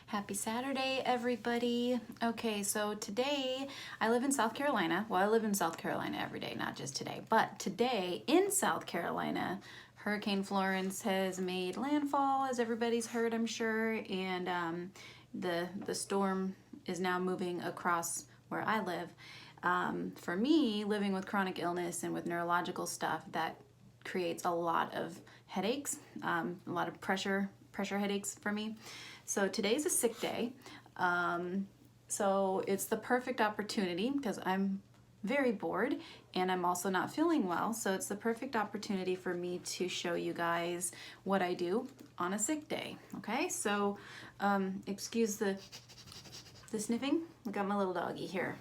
Happy Saturday, everybody. Okay, so today I live in South Carolina. Well, I live in South Carolina every day, not just today. But today in South Carolina, Hurricane Florence has made landfall, as everybody's heard, I'm sure. And the storm is now moving across where I live. For me, living with chronic illness and with neurological stuff, that creates a lot of headaches, a lot of pressure headaches for me. So today's a sick day. So it's the perfect opportunity because I'm very bored and I'm also not feeling well. So it's the perfect opportunity for me to show you guys what I do on a sick day. Okay, so excuse the sniffing. I got my little doggy here.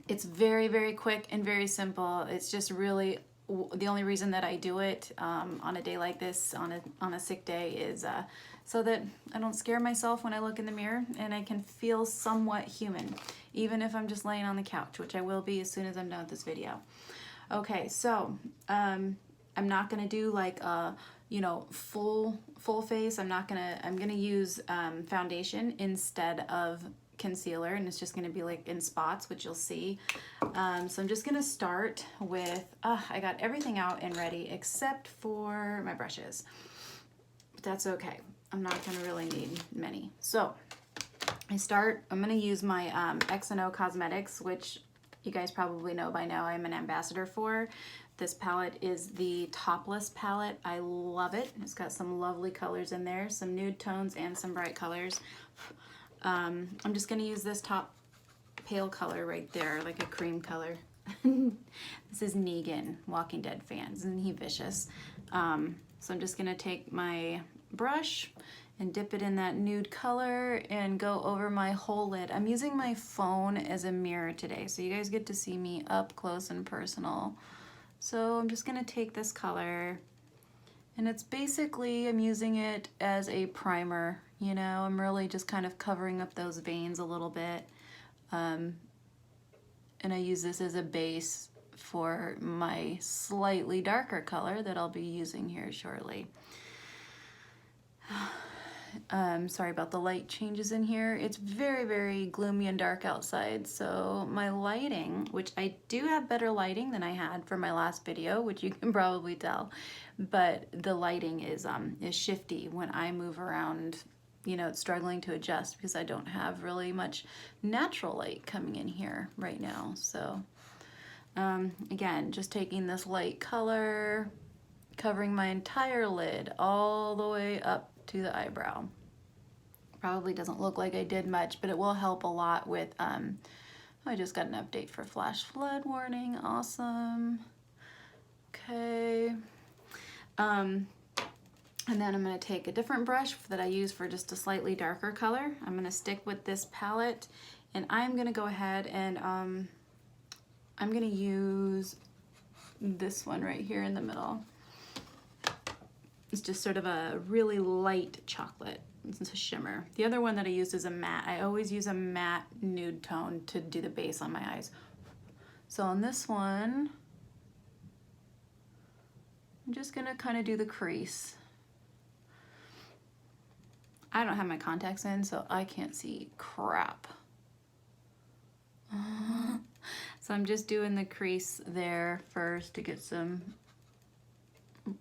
It's very, very quick and very simple. It's just really the only reason that I do it on a day like this, on a sick day, is so that I don't scare myself when I look in the mirror and I can feel somewhat human, even if I'm just laying on the couch, which I will be as soon as I'm done with this video. Okay, so I'm not gonna do like a full face. I'm gonna use foundation instead of concealer, and it's just going to be like in spots, which you'll see. So I'm just going to start with, I got everything out and ready except for my brushes, but that's okay. I'm not going to really need many. So I'm going to use my X&O Cosmetics, which you guys probably know by now I'm an ambassador for. This palette is the Topless palette. I love it. It's got some lovely colors in there, some nude tones and some bright colors. I'm just going to use this top pale color right there, like a cream color. This is Negan, Walking Dead fans. Isn't he vicious? So I'm just going to take my brush and dip it in that nude color and go over my whole lid. I'm using my phone as a mirror today, so you guys get to see me up close and personal. So I'm just going to take this color, and it's basically, I'm using it as a primer. You know, I'm really just kind of covering up those veins a little bit. And I use this as a base for my slightly darker color that I'll be using here shortly. Sorry about the light changes in here. It's very, very gloomy and dark outside. So my lighting, which I do have better lighting than I had for my last video, which you can probably tell, but the lighting is shifty when I move around. You know, it's struggling to adjust because I don't have really much natural light coming in here right now. So again, just taking this light color, covering my entire lid all the way up to the eyebrow. Probably doesn't look like I did much, but it will help a lot with, I just got an update for flash flood warning. Awesome. Okay. And then I'm going to take a different brush that I use for just a slightly darker color. I'm going to stick with this palette, and I'm going to go ahead and I'm going to use this one right here in the middle. It's just sort of a really light chocolate. It's a shimmer. The other one that I used is a matte. I always use a matte nude tone to do the base on my eyes. So on this one, I'm just going to kind of do the crease. I don't have my contacts in, so I can't see crap. So I'm just doing the crease there first to get some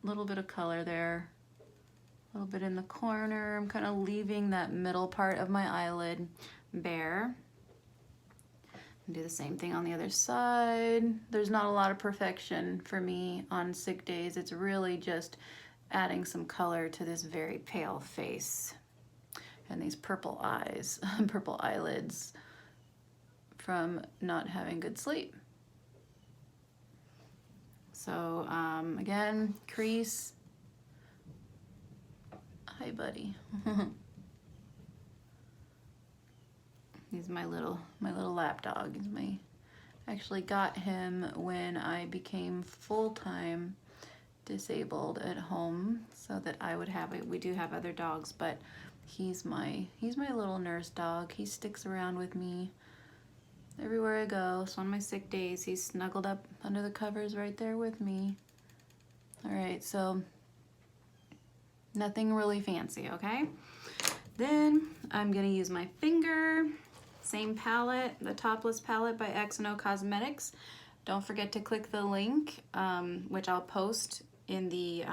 little bit of color there. A little bit in the corner. I'm kind of leaving that middle part of my eyelid bare. And do the same thing on the other side. There's not a lot of perfection for me on sick days. It's really just adding some color to this very pale face. And these purple eyes, purple eyelids from not having good sleep. So again, crease. Hi, buddy. He's my little lap dog. Actually got him when I became full-time disabled at home, so that I would have it. We do have other dogs, but he's my little nurse dog. He sticks around with me everywhere I go. So on my sick days, he's snuggled up under the covers right there with me. All right, so Nothing really fancy, okay? Then I'm gonna use my finger, same palette, the Topless palette by X&O Cosmetics. Don't forget to click the link, which I'll post in the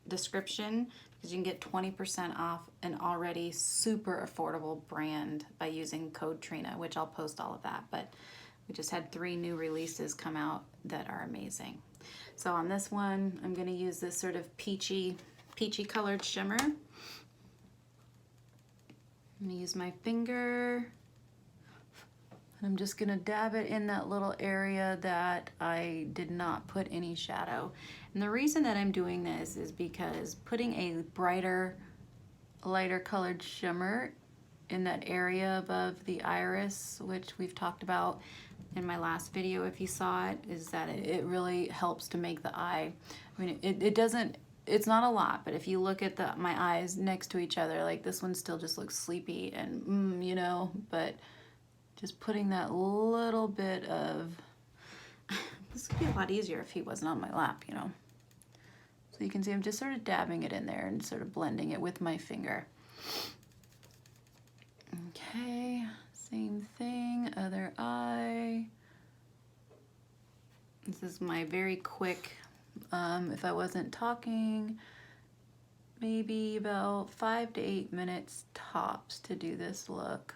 description, because you can get 20% off an already super affordable brand by using code Trina, which I'll post all of that. But we just had 3 new releases come out that are amazing. So on this one, I'm gonna use this sort of peachy colored shimmer. I'm gonna use my finger, and I'm just gonna dab it in that little area that I did not put any shadow. And the reason that I'm doing this is because putting a brighter, lighter colored shimmer in that area above the iris, which we've talked about in my last video if you saw it, is that it really helps to make the eye, I mean, it doesn't, it's not a lot, but if you look at my eyes next to each other, like this one still just looks sleepy and you know, but just putting that little bit of, this would be a lot easier if he wasn't on my lap, you know. So you can see I'm just sort of dabbing it in there and sort of blending it with my finger. Okay, same thing, other eye. This is my very quick, if I wasn't talking, maybe about 5 to 8 minutes tops to do this look.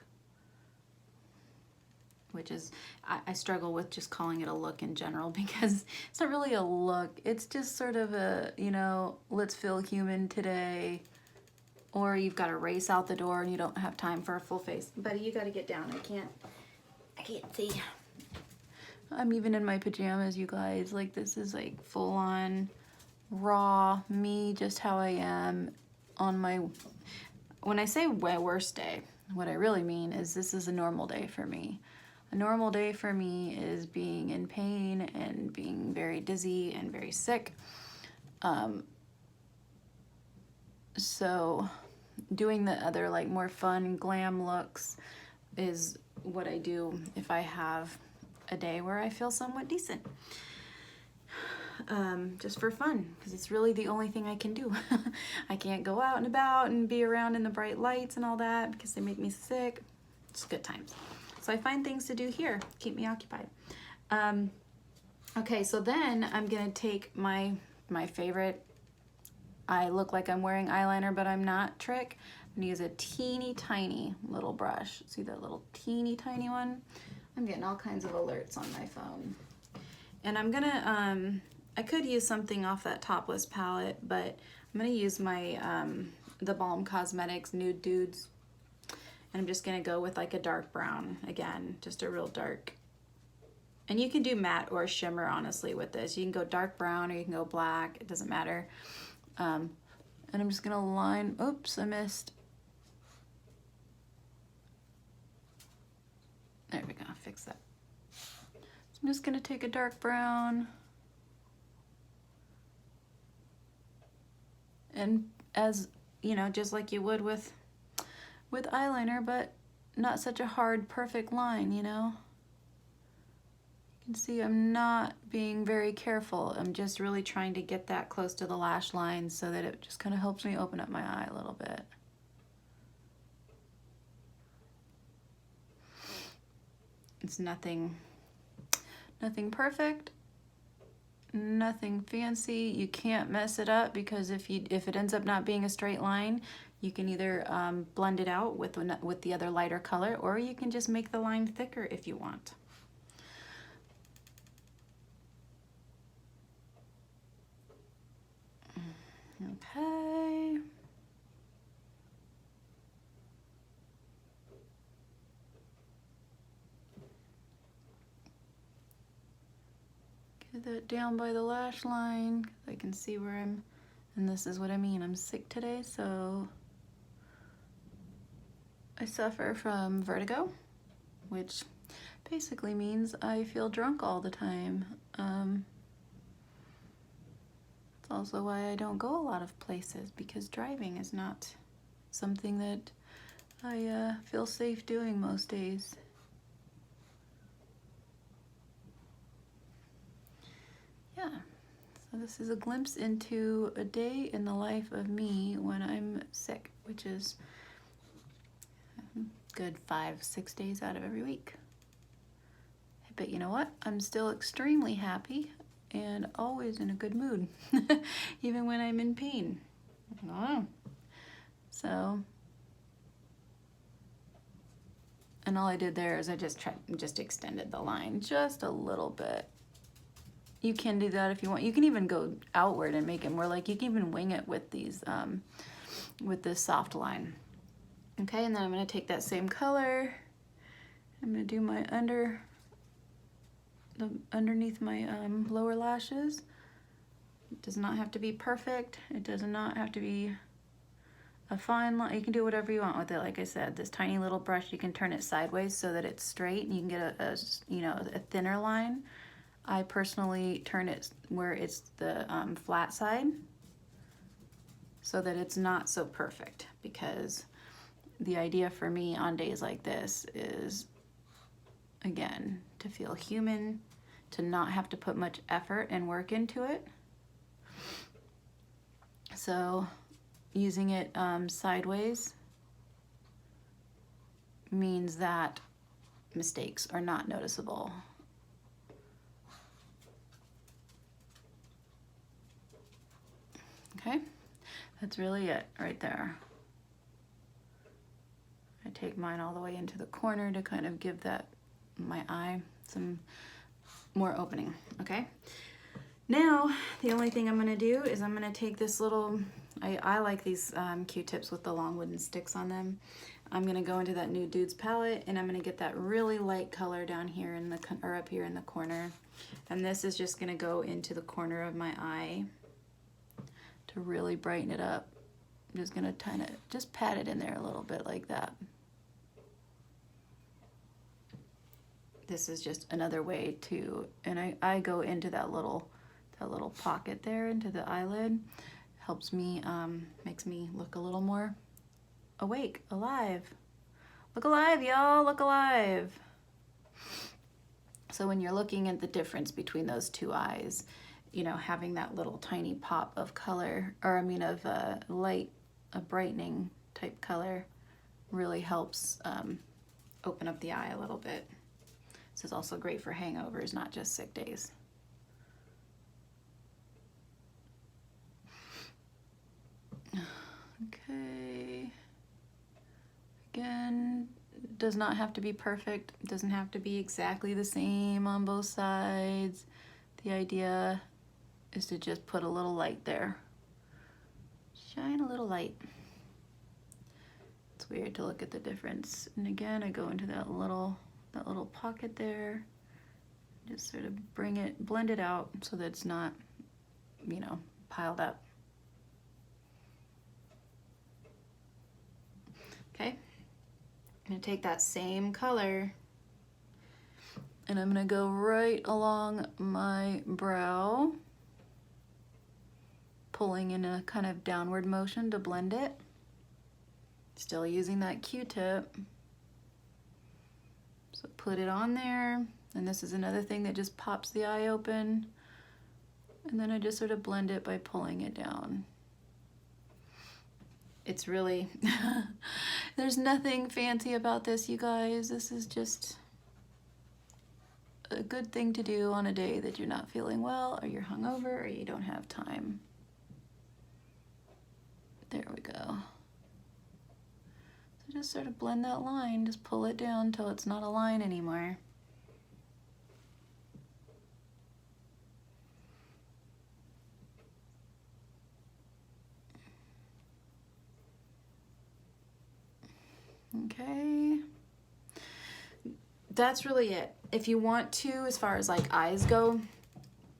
Which is, I struggle with just calling it a look in general, because it's not really a look. It's just sort of a, you know, let's feel human today. Or you've got to race out the door and you don't have time for a full face. Buddy, you got to get down. I can't see. I'm even in my pajamas, you guys. Like, this is like full on raw me, just how I am on my, when I say my worst day, what I really mean is this is a normal day for me. A normal day for me is being in pain and being very dizzy and very sick. So doing the other like more fun glam looks is what I do if I have a day where I feel somewhat decent. Just for fun, because it's really the only thing I can do. I can't go out and about and be around in the bright lights and all that because they make me sick. It's good times. So I find things to do here, keep me occupied. Okay, so then I'm gonna take my favorite, I look like I'm wearing eyeliner, but I'm not, trick. I'm gonna use a teeny tiny little brush. See that little teeny tiny one? I'm getting all kinds of alerts on my phone. And I'm gonna, I could use something off that Topless palette, but I'm gonna use my, the Balm Cosmetics Nude Dudes. And I'm just gonna go with like a dark brown, again, just a real dark. And you can do matte or shimmer, honestly, with this. You can go dark brown or you can go black, it doesn't matter. And I'm just gonna line, oops, I missed. There we go, fix that. So I'm just gonna take a dark brown. And as, you know, just like you would with eyeliner, but not such a hard, perfect line, you know? You can see I'm not being very careful. I'm just really trying to get that close to the lash line so that it just kind of helps me open up my eye a little bit. It's nothing perfect, nothing fancy. You can't mess it up, because if it ends up not being a straight line, you can either blend it out with the other lighter color, or you can just make the line thicker if you want. Okay. Get that down by the lash line, 'cause I can see where I'm, and this is what I mean. I'm sick today, so I suffer from vertigo, which basically means I feel drunk all the time. It's also why I don't go a lot of places, because driving is not something that I feel safe doing most days. Yeah, So this is a glimpse into a day in the life of me when I'm sick, which is good 5-6 days out of every week. But you know what? I'm still extremely happy and always in a good mood, even when I'm in pain. I don't know. So, and all I did there is I just extended the line just a little bit. You can do that if you want. You can even go outward and make it more like, you can even wing it with these, with this soft line. Okay, and then I'm gonna take that same color. I'm gonna do my underneath my lower lashes. It does not have to be perfect. It does not have to be a fine line. You can do whatever you want with it. Like I said, this tiny little brush, you can turn it sideways so that it's straight and you can get a thinner line. I personally turn it where it's the flat side so that it's not so perfect, because the idea for me on days like this is, again, to feel human, to not have to put much effort and work into it. So using it sideways means that mistakes are not noticeable. Okay, that's really it right there. I take mine all the way into the corner to kind of give that, my eye, some more opening. Okay, now the only thing I'm gonna do is I'm gonna take this little, I like these Q-tips with the long wooden sticks on them. I'm gonna go into that Nude Dudes palette and I'm gonna get that really light color down here in the, or up here in the corner. And this is just gonna go into the corner of my eye to really brighten it up. I'm just gonna kind of just pat it in there a little bit like that. This is just another way to, and I go into that little pocket there into the eyelid. Helps me, makes me look a little more awake, alive. Look alive, y'all, look alive. So when you're looking at the difference between those two eyes, you know, having that little tiny pop of color, or I mean of light, a brightening type color, really helps open up the eye a little bit. This is also great for hangovers, not just sick days. Okay. Again, does not have to be perfect. It doesn't have to be exactly the same on both sides. The idea is to just put a little light there. Shine a little light. It's weird to look at the difference. And again, I go into that little pocket there. Just sort of blend it out so that it's not, you know, piled up. Okay. I'm gonna take that same color and I'm gonna go right along my brow, pulling in a kind of downward motion to blend it. Still using that Q-tip. So put it on there, and this is another thing that just pops the eye open. And then I just sort of blend it by pulling it down. It's really, there's nothing fancy about this, you guys. This is just a good thing to do on a day that you're not feeling well, or you're hungover, or you don't have time. There we go. So just sort of blend that line, just pull it down until it's not a line anymore. Okay, that's really it. If you want to, as far as like eyes go,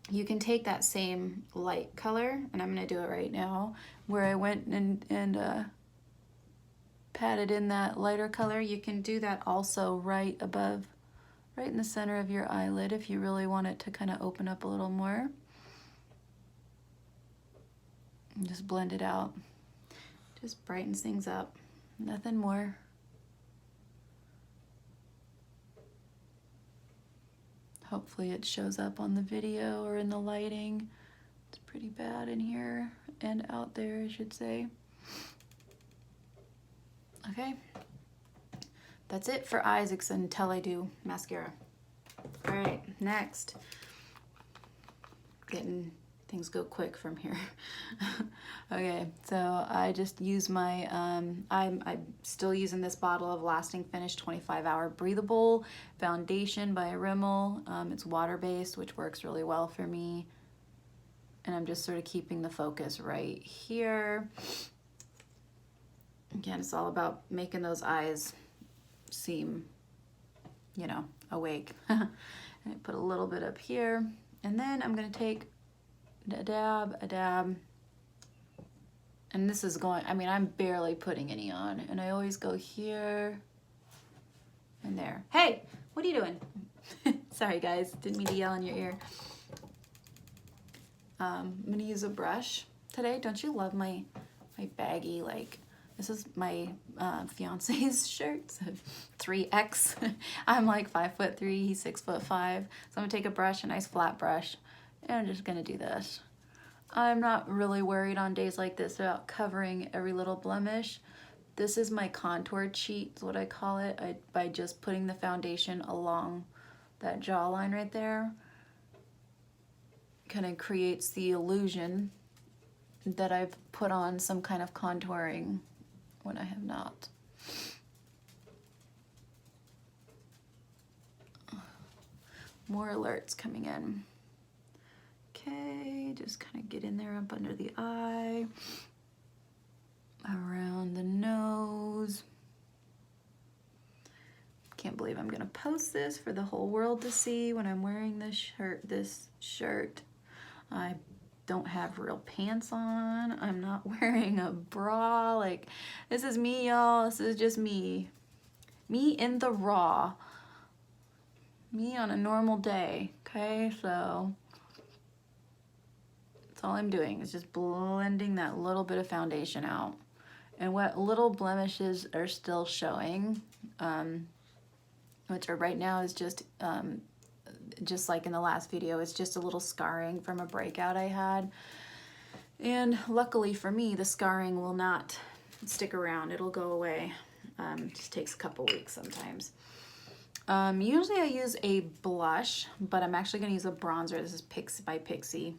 you can take that same light color, and I'm gonna do it right now, where I went and patted in that lighter color. You can do that also right above, right in the center of your eyelid if you really want it to kind of open up a little more. And just blend it out. Just brightens things up, nothing more. Hopefully it shows up on the video or in the lighting, It's pretty bad in here and out there, I should say. Okay, that's it for eyes until I do mascara. All right, next. Getting things go quick from here. Okay, so I just use my, I'm still using this bottle of Lasting Finish 25-Hour Breathable Foundation by Rimmel. It's water-based, which works really well for me. And I'm just sort of keeping the focus right here. Again, it's all about making those eyes seem, you know, awake. And I put a little bit up here. And then I'm going to take a dab. And this is going, I mean, I'm barely putting any on. And I always go here and there. Hey, what are you doing? Sorry, guys. Didn't mean to yell in your ear. I'm going to use a brush today. Don't you love my baggy, like, this is my fiance's shirt, so 3X. I'm like 5'3", he's 6'5". So I'm gonna take a brush, a nice flat brush, and I'm just gonna do this. I'm not really worried on days like this about covering every little blemish. This is my contour cheat, is what I call it, by just putting the foundation along that jawline right there. Kind of creates the illusion that I've put on some kind of contouring when I have not. More alerts coming in. Okay, just kind of get in there up under the eye, around the nose. Can't believe I'm gonna post this for the whole world to see when I'm wearing this shirt. I don't have real pants on. I'm not wearing a bra. Like, this is me, y'all. This is just me. Me in the raw. Me on a normal day, okay? So that's all I'm doing is just blending that little bit of foundation out. And what little blemishes are still showing, which are right now is just like in the last video, it's just a little scarring from a breakout I had. And luckily for me, the scarring will not stick around. It'll go away. It just takes a couple weeks sometimes. Usually I use a blush, but I'm actually gonna use a bronzer. This is Pixi by Pixi.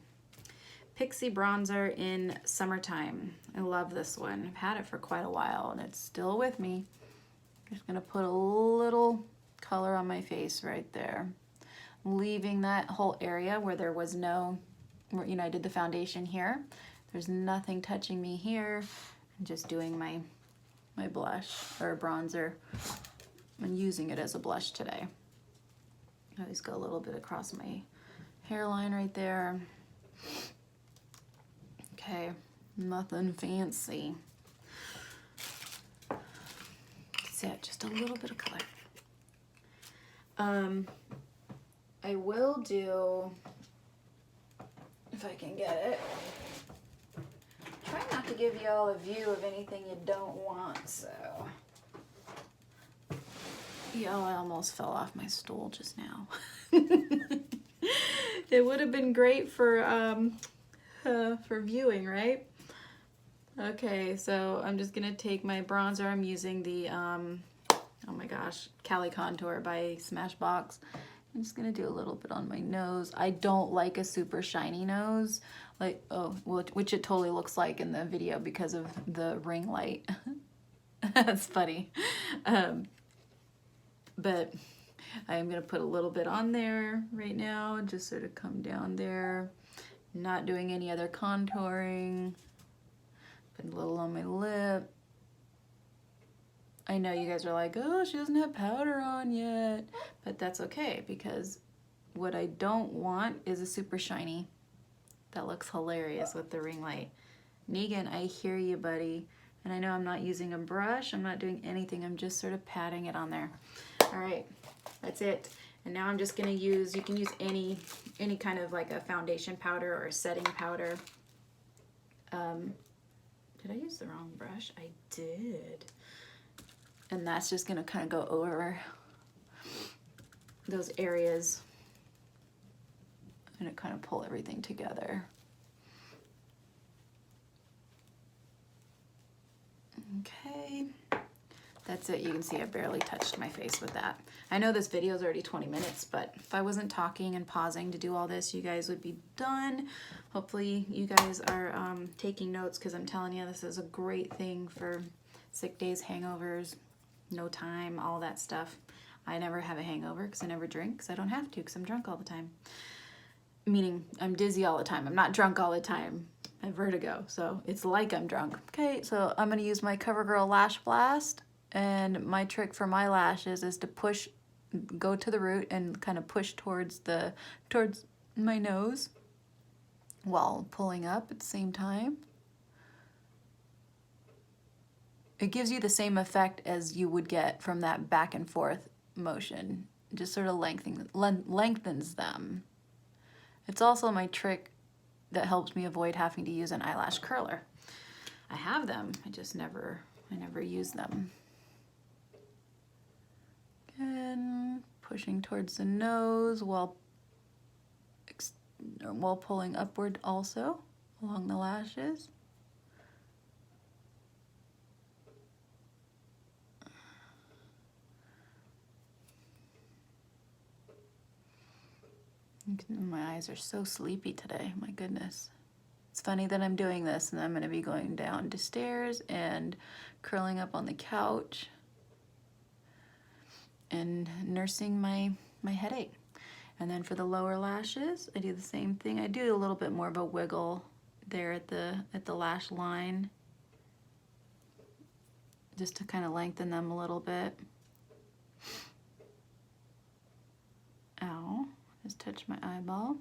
Pixi bronzer in Summertime. I love this one. I've had it for quite a while and it's still with me. I'm just gonna put a little color on my face right there. Leaving that whole area where there was no, you know, I did the foundation here. There's nothing touching me here. I'm just doing my blush or bronzer. I'm using it as a blush today. I always go a little bit across my hairline right there. Okay, nothing fancy. That's it, just a little bit of color. I will do, if I can get it, try not to give y'all a view of anything you don't want, so. Y'all, I almost fell off my stool just now. It would have been great for viewing, right? Okay, so I'm just gonna take my bronzer. I'm using the, oh my gosh, Cali Contour by Smashbox. I'm just gonna do a little bit on my nose. I don't like a super shiny nose, like, oh, which it totally looks like in the video because of the ring light. That's funny. But I'm gonna put a little bit on there right now and just sort of come down there. Not doing any other contouring. Put a little on my lip. I know you guys are like, oh, she doesn't have powder on yet, but that's okay because what I don't want is a super shiny. That looks hilarious with the ring light. Negan, I hear you, buddy. And I know I'm not using a brush. I'm not doing anything. I'm just sort of patting it on there. All right, that's it. And now I'm just gonna use, you can use any kind of like a foundation powder or a setting powder. Did I use the wrong brush? I did. And that's just gonna kind of go over those areas and it kind of pull everything together. Okay. That's it. You can see I barely touched my face with that. I know this video is already 20 minutes, but if I wasn't talking and pausing to do all this, you guys would be done. Hopefully you guys are taking notes, because I'm telling you, this is a great thing for sick days, hangovers, no time, all that stuff. I never have a hangover because I never drink, because I don't have to, because I'm drunk all the time. Meaning I'm dizzy all the time. I'm not drunk all the time. I have vertigo, so it's like I'm drunk. Okay, so I'm gonna use my CoverGirl Lash Blast. And my trick for my lashes is to push, go to the root and kind of push towards my nose while pulling up at the same time. It gives you the same effect as you would get from that back and forth motion. Just sort of lengthens them. It's also my trick that helps me avoid having to use an eyelash curler. I have them, I never use them. And pushing towards the nose while pulling upward also along the lashes. My eyes are so sleepy today, my goodness. It's funny that I'm doing this and I'm going to be going down the stairs and curling up on the couch and nursing my headache. And then for the lower lashes, I do the same thing. I do a little bit more of a wiggle there at the lash line, just to kind of lengthen them a little bit. Ow, just touched my eyeball.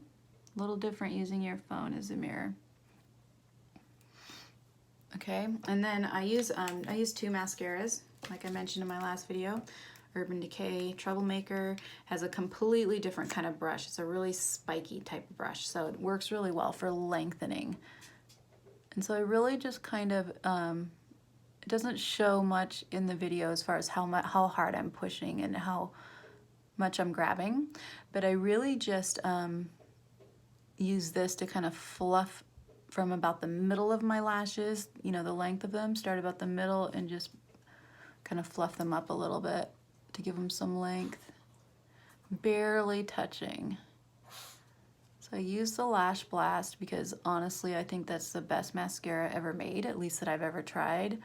A little different using your phone as a mirror. Okay, and then I use two mascaras, like I mentioned in my last video. Urban Decay Troublemaker has a completely different kind of brush. It's a really spiky type of brush, so it works really well for lengthening. And so I really just kind of, it doesn't show much in the video as far as how hard I'm pushing and how much I'm grabbing, but I really just use this to kind of fluff from about the middle of my lashes, you know, the length of them, start about the middle and just kind of fluff them up a little bit to give them some length, barely touching. So I use the Lash Blast because honestly I think that's the best mascara ever made, at least that I've ever tried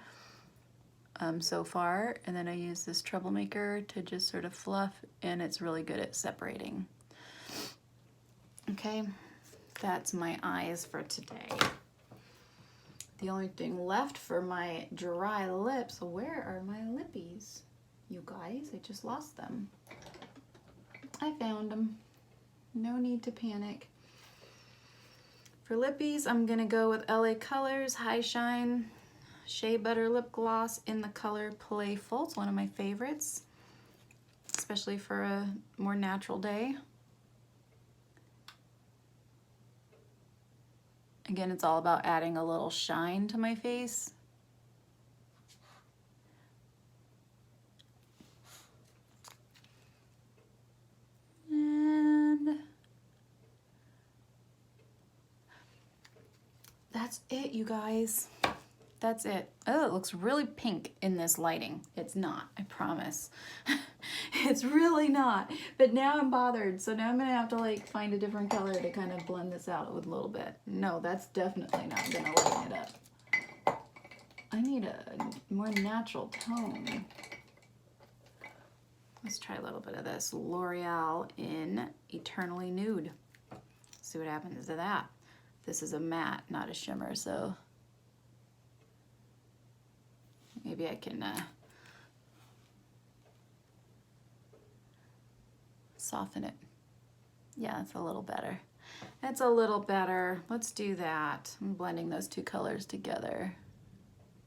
so far. And then I use this Troublemaker to just sort of fluff, and it's really good at separating. Okay, that's my eyes for today. The only thing left for my dry lips, where are my lippies? You guys, I just lost them. I found them. No need to panic. For lippies, I'm gonna go with LA Colors High Shine Shea Butter Lip Gloss in the color Playful. It's one of my favorites, especially for a more natural day. Again, it's all about adding a little shine to my face. And that's it, you guys. That's it. Oh, it looks really pink in this lighting. It's not, I promise. It's really not. But now I'm bothered, so now I'm gonna have to like find a different color to kind of blend this out with a little bit. No, that's definitely not gonna lighten it up. I need a more natural tone. Let's try a little bit of this L'Oreal in Eternally Nude. See what happens to that. This is a matte, not a shimmer, so maybe I can soften it. Yeah, it's a little better. It's a little better. Let's do that. I'm blending those two colors together.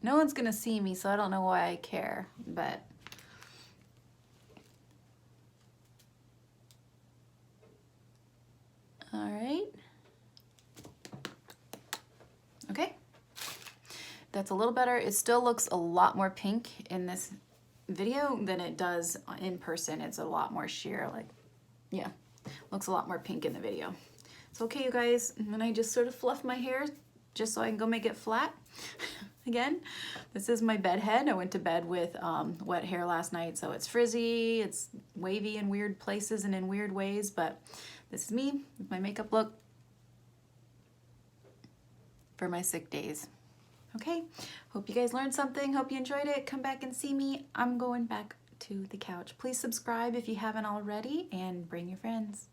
No one's gonna see me, so I don't know why I care, but all right. Okay. That's a little better. It still looks a lot more pink in this video than it does in person. It's a lot more sheer, like, yeah, looks a lot more pink in the video. It's okay, you guys. And then I just sort of fluff my hair just so I can go make it flat. again. This is my bed head. I went to bed with wet hair last night, so it's frizzy, it's wavy in weird places and in weird ways, but this is me with my makeup look for my sick days. Okay, hope you guys learned something. Hope you enjoyed it. Come back and see me. I'm going back to the couch. Please subscribe if you haven't already, and bring your friends.